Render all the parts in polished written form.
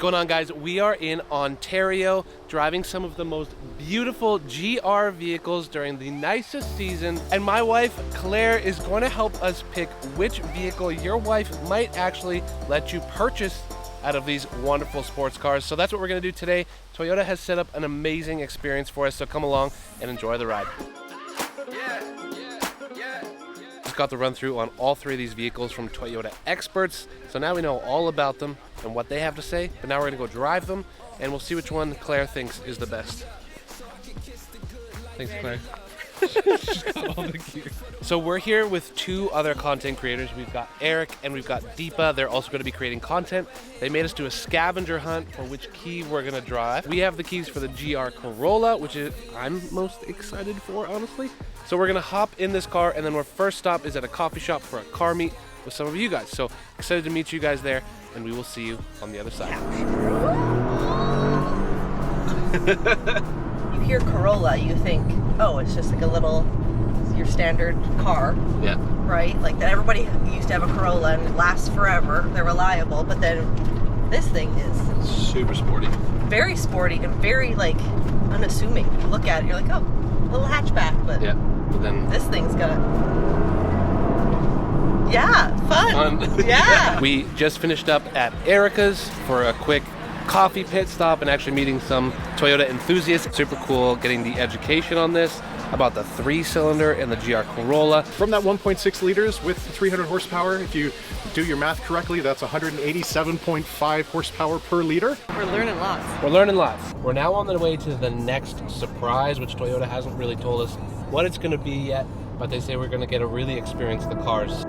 going on, guys? We are in Ontario driving some of the most beautiful GR vehicles during the nicest season, and my wife Claire is going to help us pick which vehicle your wife might actually let you purchase out of these wonderful sports cars. So that's what we're going to do today. Toyota has set up an amazing experience for us, so come along and enjoy the ride. Just got the run through on all three of these vehicles from Toyota experts, so now we know all about them and what they have to say. But now we're going to go drive them and we'll see which one Claire thinks is the best. Thanks, Claire. She's got all the gear. So we're here with two other content creators. We've got Eric and we've got Deepa. They're also going to be creating content. They made us do a scavenger hunt for which key we're going to drive. We have the keys for the GR Corolla, which is I'm most excited for, honestly. So we're going to hop in this car, and then our first stop is at a coffee shop for a car meet with some of you guys. So excited to meet you guys there, and we will see you on the other side. You hear Corolla, you think, oh, it's just like a little, your standard car. Yeah. Right? Like that everybody used to have a Corolla and it lasts forever. They're reliable, but then this thing is super sporty. Very sporty and very like unassuming. You look at it, you're like, oh, a little hatchback, but yeah. But then this thing's got fun. Yeah. We just finished up at Erica's for a quick coffee pit stop and actually meeting some Toyota enthusiasts. Super cool getting the education on this about the 3-cylinder and the GR Corolla. From that 1.6 liters with 300 horsepower, if you do your math correctly, that's 187.5 horsepower per liter. We're learning lots. We're learning lots. We're now on the way to the next surprise, which Toyota hasn't really told us what it's going to be yet, but they say we're going to get to really experience the cars.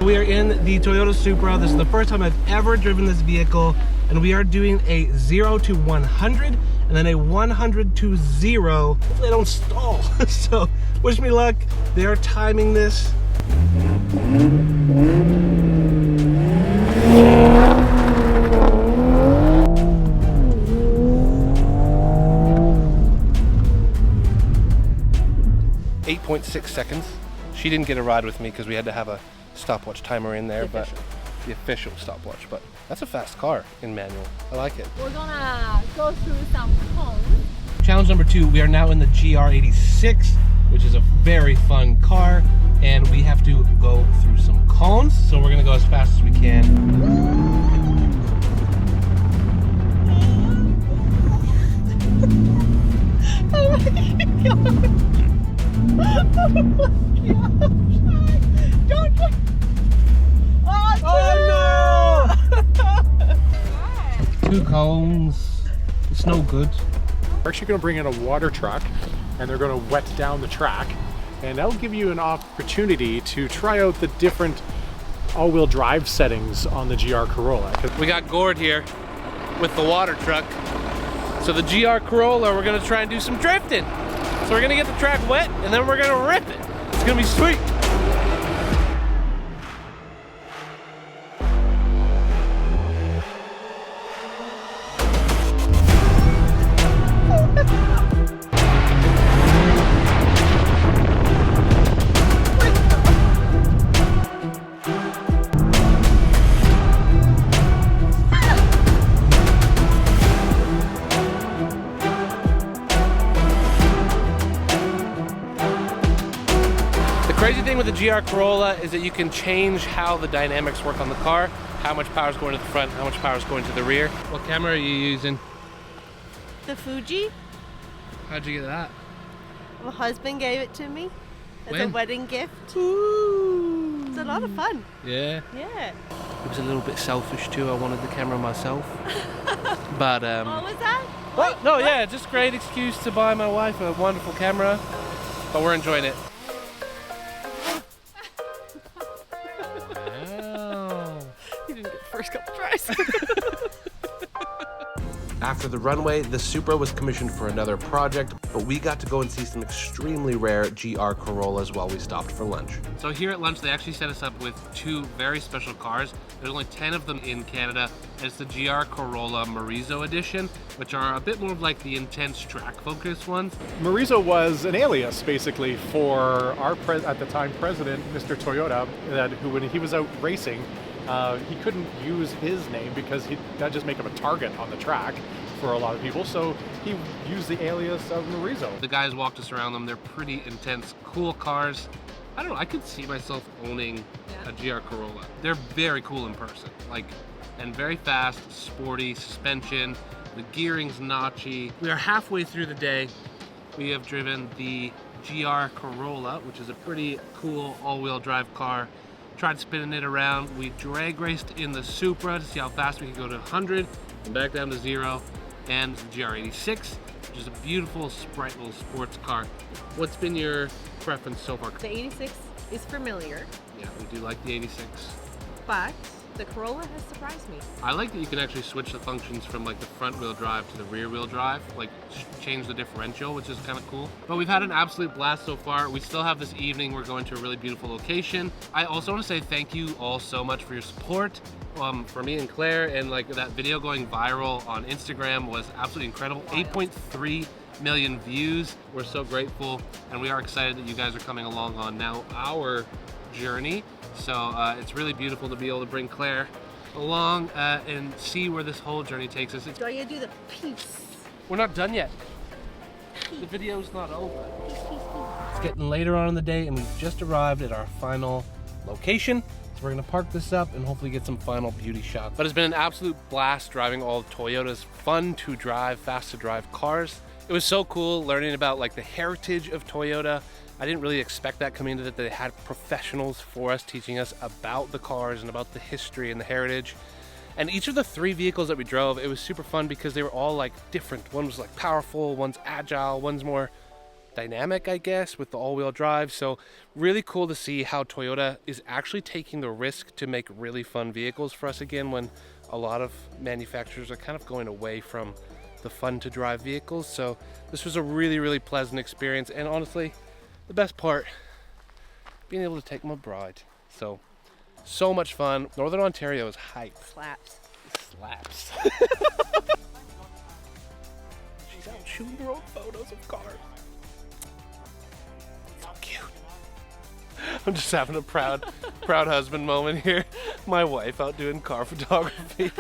We are in the Toyota Supra. This is the first time I've ever driven this vehicle, and we are doing a 0 to 100 and then a 100 to 0. Hopefully I don't stall. So wish me luck. They are timing this. .6 seconds. She didn't get a ride with me because we had to have a stopwatch timer in there, but the official stopwatch. But that's a fast car in manual. I like it. We're gonna go through some cones. Challenge number 2, we are now in the GR86, which is a very fun car, and we have to go through some cones. So we're gonna go as fast as we can. Oh my god. Oh my gosh. Don't. Oh no! 2 cones. It's no good. We're actually going to bring in a water truck, and they're going to wet down the track, and that'll give you an opportunity to try out the different all-wheel drive settings on the GR Corolla. We got Gord here with the water truck. So the GR Corolla, we're going to try and do some drifting. So we're going to get the track wet, and then we're going to rip it. It's going to be sweet. The crazy thing with the GR Corolla is that you can change how the dynamics work on the car, how much power is going to the front, how much power is going to the rear. What camera are you using? The Fuji. How'd you get that? My husband gave it to me as When? a wedding gift. Ooh. It's a lot of fun. Yeah. Yeah. It was a little bit selfish too. I wanted the camera myself. But What was that? what? No, yeah, just great excuse to buy my wife a wonderful camera. But we're enjoying it. You didn't get the first couple tries. After the Runway, the Supra was commissioned for another project, but we got to go and see some extremely rare GR Corollas while we stopped for lunch. So here at lunch, they actually set us up with two very special cars. There's only 10 of them in Canada. It's the GR Corolla Murizo edition, which are a bit more like the intense track-focused ones. Murizo was an alias, basically, for our at the time president, Mr. Toyota, who when he was out racing, he couldn't use his name because that'd just make him a target on the track for a lot of people, so he used the alias of Murizo. The guys walked us around them. They're pretty intense, cool cars. I don't know, I could see myself owning a GR Corolla. They're very cool in person, and very fast, sporty, suspension, the gearing's notchy. We are halfway through the day. We have driven the GR Corolla, which is a pretty cool all-wheel drive car. Tried spinning it around. We drag raced in the Supra to see how fast we could go to 100 and back down to 0. And the GR86, which is a beautiful, sprite little sports car. What's been your preference so far? The 86 is familiar, Yeah, we do like the 86. but the Corolla has surprised me. I like that you can actually switch the functions from the front wheel drive to the rear wheel drive, change the differential, which is kind of cool. But we've had an absolute blast so far. We still have this evening. We're going to a really beautiful location. I also want to say thank you all so much for your support. For me and Claire, and that video going viral on Instagram was absolutely incredible. 8.3 million views. We're so grateful, and we are excited that you guys are coming along on now our journey. So it's really beautiful to be able to bring Claire along and see where this whole journey takes us. Do I do the peace? We're not done yet. The video's not over. It's getting later on in the day, and we've just arrived at our final location. So we're gonna park this up and hopefully get some final beauty shots. But it's been an absolute blast driving all of Toyota's fun to drive, fast to drive cars. It was so cool learning about the heritage of Toyota. I didn't really expect that coming into it, that they had professionals for us teaching us about the cars and about the history and the heritage. And each of the 3 vehicles that we drove, it was super fun because they were all different. One was powerful, one's agile, one's more dynamic, I guess, with the all-wheel drive. So really cool to see how Toyota is actually taking the risk to make really fun vehicles for us again, when a lot of manufacturers are kind of going away from the fun to drive vehicles. So this was a really, really pleasant experience, and honestly, the best part, being able to take my bride. So much fun. Northern Ontario is hype. Slaps. Slaps. She's out shooting her own photos of cars. So cute. I'm just having a proud husband moment here. My wife out doing car photography.